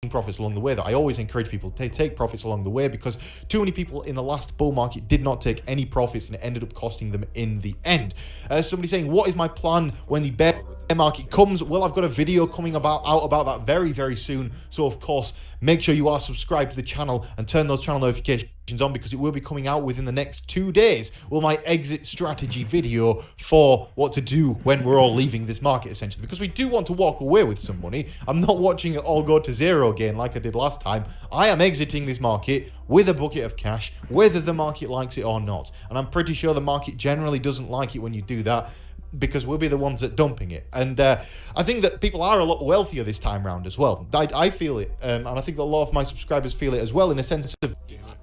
profits along the way, that I always encourage people to take profits along the way, because too many people in the last bull market did not take any profits and it ended up costing them in the end. Somebody saying, what is my plan when the bear market comes? Well, I've got a video coming out about that very, very soon. So of course, make sure you are subscribed to the channel and turn those channel notifications on, because it will be coming out within the next 2 days. Well, my exit strategy video for what to do when we're all leaving this market, essentially, because we do want to walk away with some money. I'm not watching it all go to zero again like I did last time. I am exiting this market with a bucket of cash, whether the market likes it or not. And I'm pretty sure the market generally doesn't like it when you do that, because we'll be the ones that dumping it. And I think that people are a lot wealthier this time round as well. I feel it, and I think that a lot of my subscribers feel it as well, in a sense of,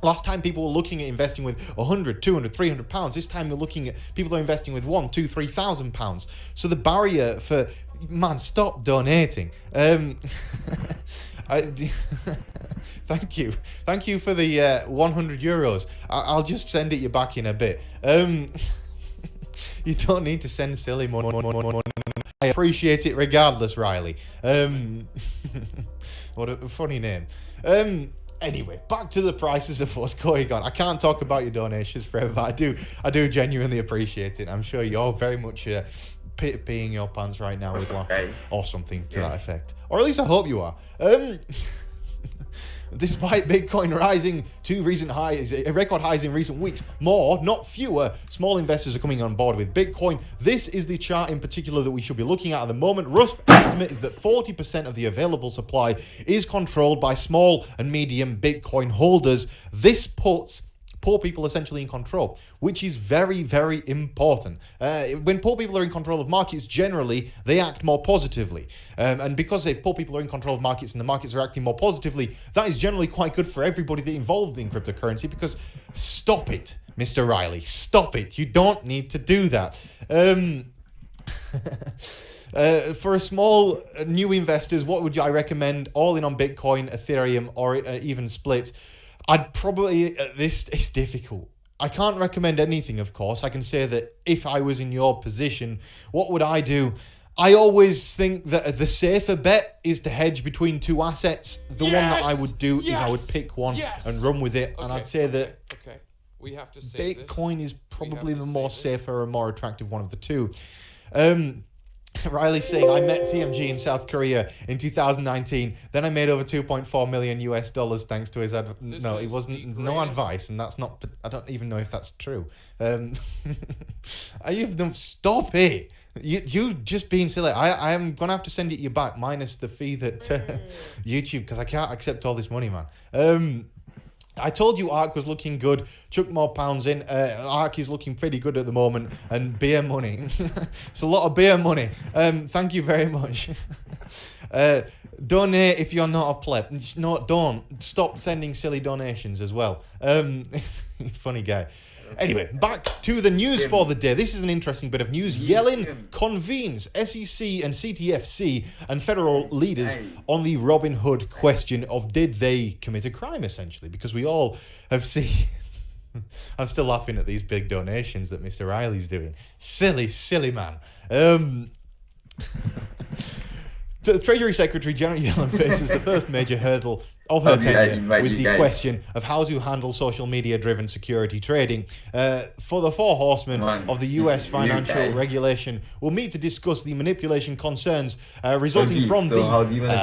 last time people were looking at investing with 100, 200, 300 pounds. This time you're looking at people are investing with 1, 2, 3,000 pounds. So the barrier for, man, stop donating. Thank you for the 100 euros. I'll just send it you back in a bit. You don't need to send silly money. I appreciate it regardless, Riley. What a funny name. Anyway, back to the prices of what's going on. I can't talk about your donations forever. I do genuinely appreciate it. I'm sure you're very much peeing your pants right now with laughter or something to that effect. Or at least I hope you are. Despite Bitcoin rising to record highs in recent weeks, more, not fewer, small investors are coming on board with Bitcoin. This is the chart in particular that we should be looking at the moment. Rough estimate is that 40% of the available supply is controlled by small and medium Bitcoin holders. This puts poor people essentially in control, which is very, very important. When poor people are in control of markets, generally, they act more positively. And because if poor people are in control of markets and the markets are acting more positively, that is generally quite good for everybody that involved in cryptocurrency, because stop it, Mr. Riley, stop it. You don't need to do that. For a small new investors, what would I recommend? All in on Bitcoin, Ethereum, or even split? I'd probably, this is difficult. I can't recommend anything, of course. I can say that if I was in your position, what would I do? I always think that the safer bet is to hedge between two assets. The one that I would do is I would pick one and run with it. And I'd say that we have to say Bitcoin is probably the more safer and more attractive one of the two. Riley's saying, I met TMG in South Korea in 2019. Then I made over 2.4 million US dollars thanks to his no, it wasn't no advice, and that's not. I don't even know if that's true. Stop it. You just being silly. I am gonna have to send it you back minus the fee that YouTube, because I can't accept all this money, man. I told you ARK was looking good. Chuck more pounds in. ARK is looking pretty good at the moment. And beer money. It's a lot of beer money. Thank you very much. Donate if you're not a pleb. No, don't. Stop sending silly donations as well. Funny guy. Anyway, back to the news for the day. This is an interesting bit of news. Yellen convenes SEC and CTFC and federal leaders on the Robin Hood question of did they commit a crime, essentially, because we all have seen... I'm still laughing at these big donations that Mr. Riley's doing. Silly, silly man. Treasury Secretary Janet Yellen faces the first major hurdle of her tenure with the question of how to handle social media-driven security trading. For the four horsemen of the US financial regulation will meet to discuss the manipulation concerns resulting from the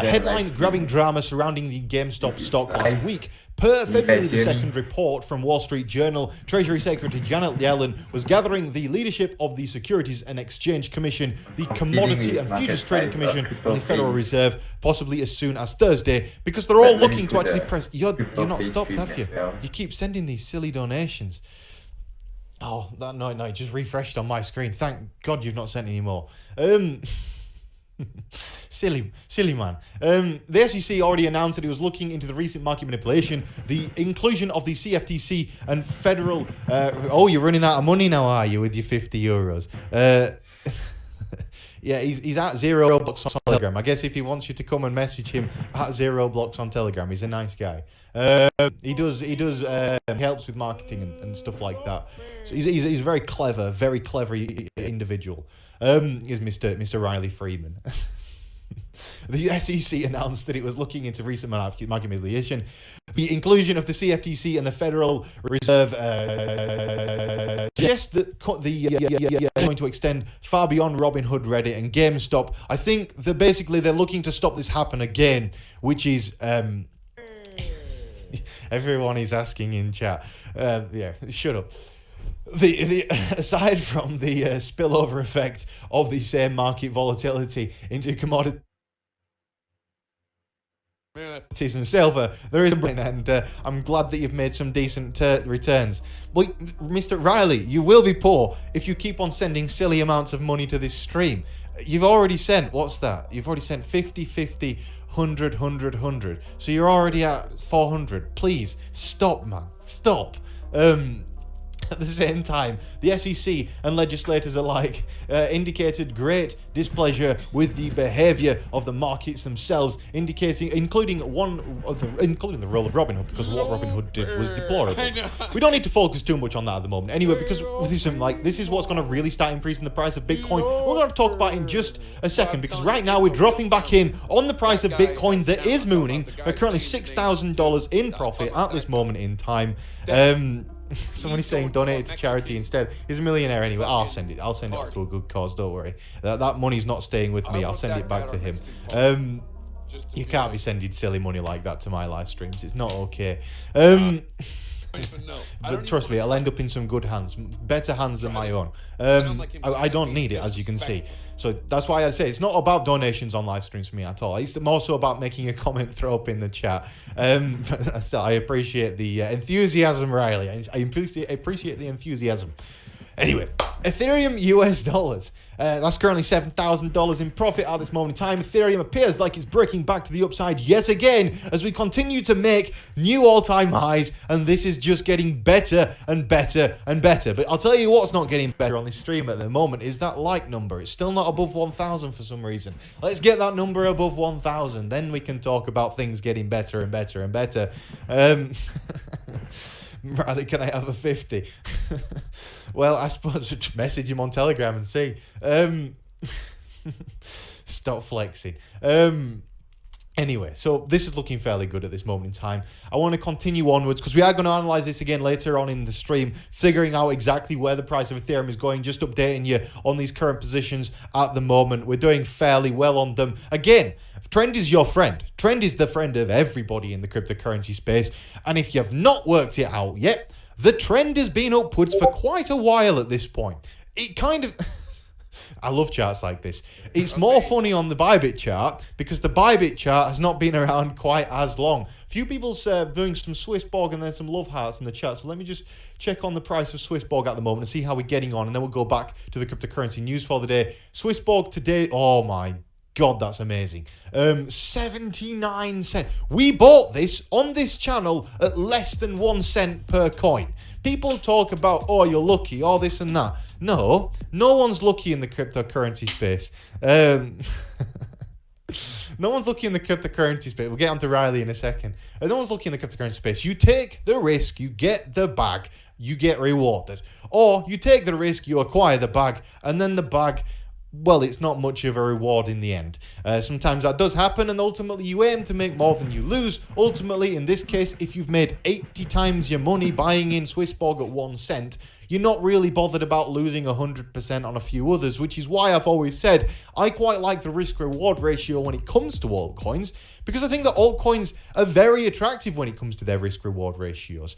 headline-grabbing drama surrounding the GameStop stock last week. Per February the 2nd report from Wall Street Journal, Treasury Secretary Janet Yellen was gathering the leadership of the Securities and Exchange Commission, the Commodity and Futures Trading Commission, and the Federal Reserve, possibly as soon as Thursday, because they're all looking to actually press... You're not stopped, have you? You keep sending these silly donations. Oh, no, it just refreshed on my screen. Thank God you've not sent any more. Silly man. The SEC already announced that it was looking into the recent market manipulation, the inclusion of the CFTC and federal... oh, you're running out of money now, are you, with your 50 euros? Yeah, he's at 0 blocks on Telegram. I guess if he wants you to come and message him at 0 blocks on Telegram, he's a nice guy. He helps with marketing and stuff like that. So he's a very clever individual. Is Mr. Riley Freeman. The SEC announced that it was looking into recent market manipulation. The inclusion of the CFTC and the Federal Reserve suggests that the going to extend far beyond Robinhood, Reddit, and GameStop. I think that basically they're looking to stop this happen again, which is everyone is asking in chat. Yeah, shut up. The aside from the spillover effect of the same market volatility into commodities and silver, there is and I'm glad that you've made some decent returns. But Mr. Riley, you will be poor if you keep on sending silly amounts of money to this stream. You've already sent, what's that? You've already sent 50, 50, 100, 100, 100. So you're already at 400. Please, stop, man. Stop. At the same time, the SEC and legislators alike indicated great displeasure with the behaviour of the markets themselves, including the role of Robinhood, because what Robinhood did was deplorable. We don't need to focus too much on that at the moment, anyway, because this is what's going to really start increasing the price of Bitcoin. We're going to talk about it in just a second, because right now we're dropping back in on the price of Bitcoin that is mooning. We're currently $6,000 in profit at this moment in time. Somebody's saying donate it to charity instead. He's a millionaire anyway. I'll send it off to a good cause, don't worry. That money's not staying with me. I'll send it back to him. You can't be sending silly money like that to my live streams. It's not okay. But trust me, I'll end up in some good hands. Better hands than my own. I don't need it, as you can see. So that's why I say it's not about donations on live streams for me at all. It's more so about making a comment, throw up in the chat. But still, I appreciate the enthusiasm, Riley. I appreciate the enthusiasm. Anyway, Ethereum US dollars. That's currently $7,000 in profit at this moment in time. Ethereum appears like it's breaking back to the upside yet again as we continue to make new all-time highs, and this is just getting better and better and better. But I'll tell you what's not getting better on this stream at the moment is that like number. It's still not above 1,000 for some reason. Let's get that number above 1,000. Then we can talk about things getting better and better and better. Riley, can I have a 50? Well, I suppose just message him on Telegram and see. Stop flexing. Anyway, so this is looking fairly good at this moment in time. I want to continue onwards because we are going to analyze this again later on in the stream, figuring out exactly where the price of Ethereum is going, just updating you on these current positions at the moment. We're doing fairly well on them. Again, trend is your friend. Trend is the friend of everybody in the cryptocurrency space. And if you have not worked it out yet, the trend has been upwards for quite a while at this point. It kind of... I love charts like this. It's more funny on the Bybit chart because the Bybit chart has not been around quite as long. Few people's doing some Swissborg and then some love hearts in the chat. So let me just check on the price of Swissborg at the moment and see how we're getting on. And then we'll go back to the cryptocurrency news for the day. Swissborg today, oh my God, that's amazing. 79 cents. We bought this on this channel at less than 1 cent per coin. People talk about, oh, you're lucky, all this and that. No one's lucky in the cryptocurrency space. No one's lucky in the cryptocurrency space. We'll get on to Riley in a second. No one's lucky in the cryptocurrency space. You take the risk, you get the bag, you get rewarded. Or you take the risk, you acquire the bag, and then the bag... well, it's not much of a reward in the end. Sometimes that does happen, and ultimately you aim to make more than you lose. Ultimately, in this case, if you've made 80 times your money buying in Swissborg at 1 cent, you're not really bothered about losing 100% on a few others, which is why I've always said I quite like the risk-reward ratio when it comes to altcoins, because I think that altcoins are very attractive when it comes to their risk-reward ratios.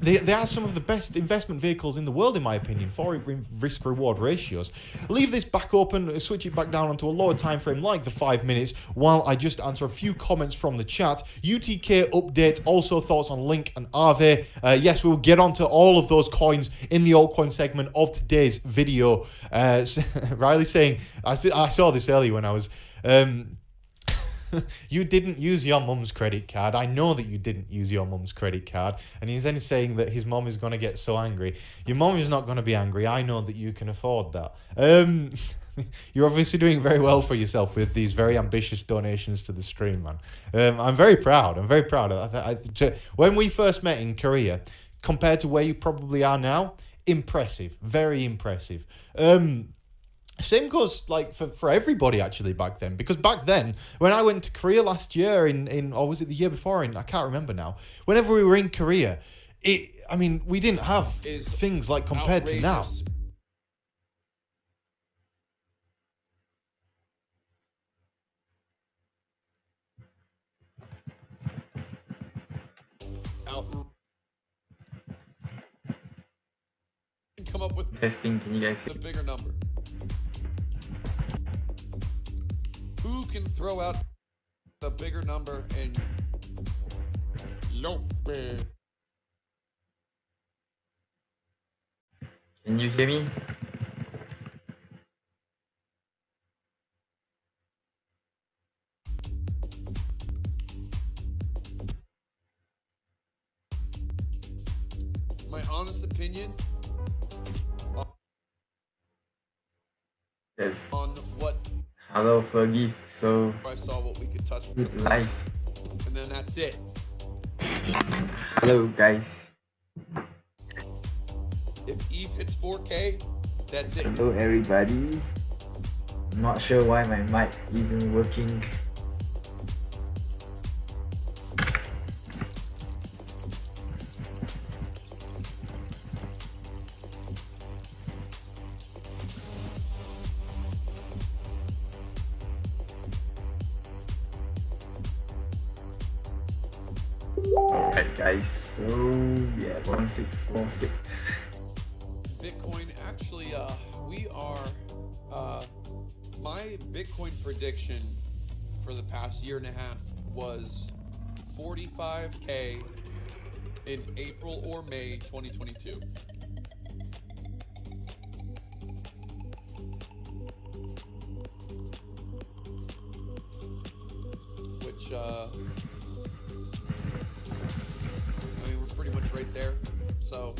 They are some of the best investment vehicles in the world, in my opinion, for risk-reward ratios. Leave this back open, switch it back down onto a lower time frame like the 5 minutes, while I just answer a few comments from the chat. UTK update, also thoughts on Link and Aave. Yes, we will get onto all of those coins in the altcoin segment of today's video. Riley saying, I saw this earlier when I was... you didn't use your mum's credit card. I know that you didn't use your mum's credit card. And he's then saying that his mum is going to get so angry. Your mum is not going to be angry. I know that you can afford that. You're obviously doing very well for yourself with these very ambitious donations to the stream, man. I'm very proud. I'm very proud. When we first met in Korea, compared to where you probably are now, impressive. Very impressive. Same goes like for everybody actually back then, because back then when I went to Korea last year in or was it the year before, I can't remember now. Whenever we were in Korea, we didn't have things like compared to now. Come up with testing. Can you guys see a bigger number? Who can throw out a bigger number and Lope? Can you hear me? My honest opinion Yes. on what Hello, Fergie. So I saw what we could touch live. and then that's it. Hello, guys. If Eve hits 4K, that's it. Hello, everybody. I'm not sure why my mic isn't working. Alright guys, so yeah, 1646. Bitcoin, actually, we are, my Bitcoin prediction for the past year and a half was 45K in April or May 2022. Which, we're pretty much right there, so.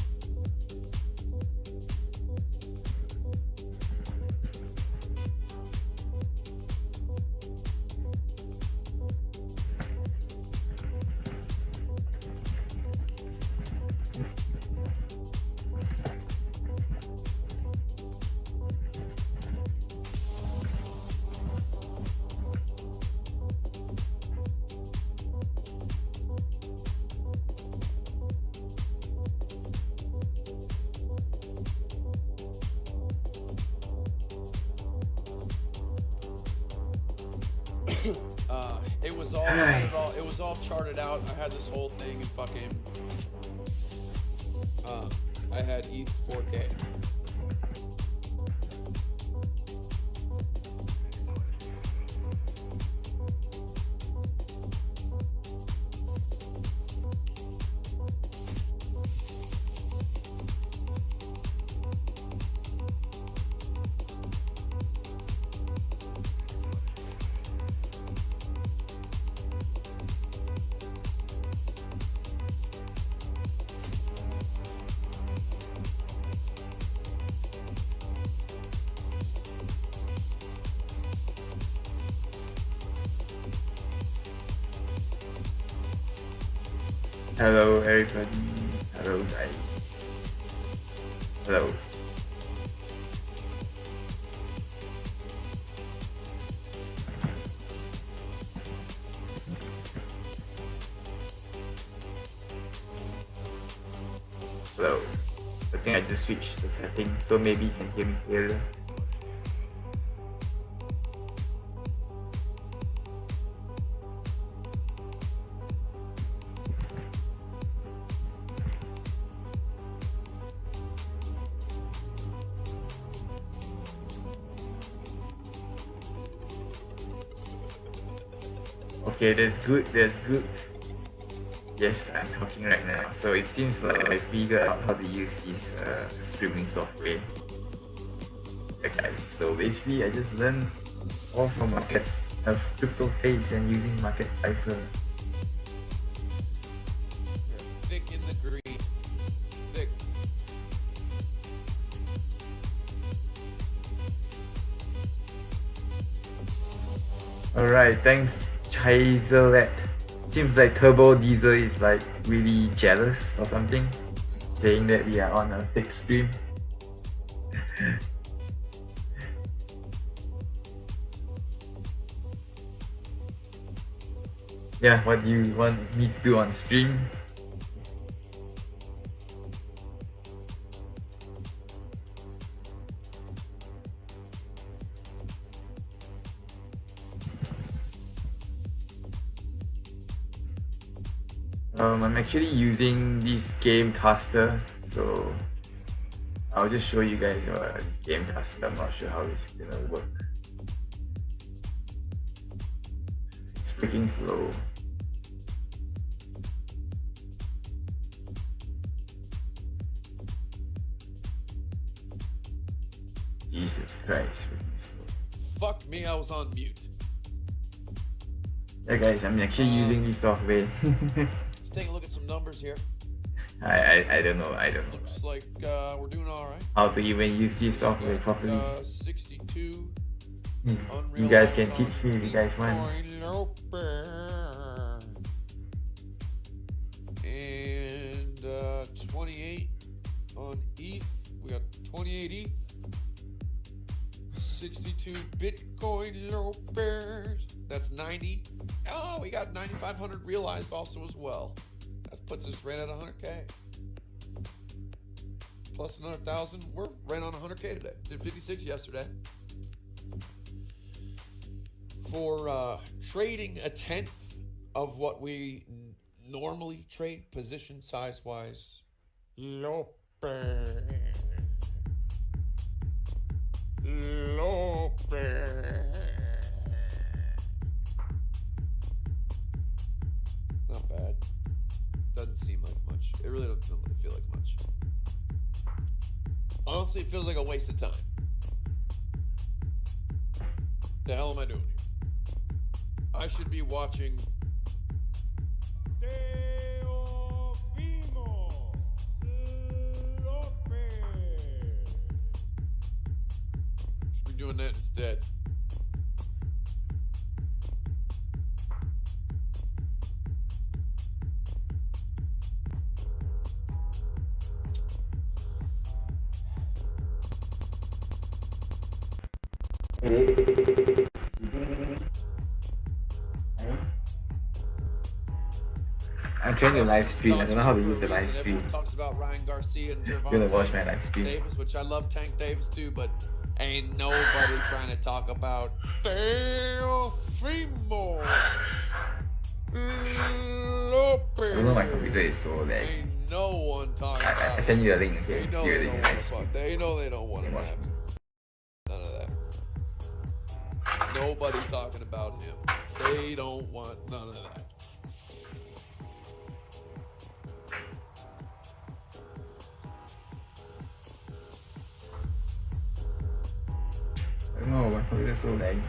It was all charted out. I had this whole thing and fucking I had ETH 4K. Hello everybody. Hello guys. Hello. Hello. I think I just switched the setting, so maybe you can hear me clearer. Okay, that's good, that's good. Yes, I'm talking right now. So it seems like I figured out how to use this streaming software. Okay guys, so basically I just learned all from markets of crypto phase and using market cipher. You're thick in the green. Thick. Alright, thanks Chiselet. Seems like Turbo Diesel is like really jealous or something, saying that we are on a fixed stream. Yeah, what do you want me to do on stream? I'm actually using this game caster, so I'll just show you guys this game caster. I'm not sure how it's gonna work. It's freaking slow. Jesus Christ, freaking slow. Fuck me, I was on mute. Yeah guys, I'm actually using this software. Let's take a look at some numbers here. I don't know. Looks like we're doing alright. How to even use this software properly. 62. You guys can teach me if you guys want. And 28 on ETH. We got 28 ETH. 62 Bitcoin low bears. That's 90. Oh, we got 9,500 realized also as well. That puts us right at 100K. Plus another 1,000. We're right on 100K today. Did 56 yesterday. For trading a tenth of what we normally trade position size wise. Low bear. Low bear. Not bad. Doesn't seem like much. It really doesn't feel like much. Honestly, it feels like a waste of time. The hell am I doing here? I should be watching should be doing that instead. I'm trying to live stream. I don't know how to use the live stream. Everyone talks about Ryan Garcia and I'm gonna watch my live stream. Davis, which I love Tank Davis too, but ain't nobody trying to talk about Teofimo Lopez. I don't know, my computer is so laggy. Ain't no one talking about I send you the link, They okay? know See they you don't later. want to fuck. They know they don't want to Watch. have none of that. Nobody talking about him. They don't want none of that. I don't know, my computer is so laggy.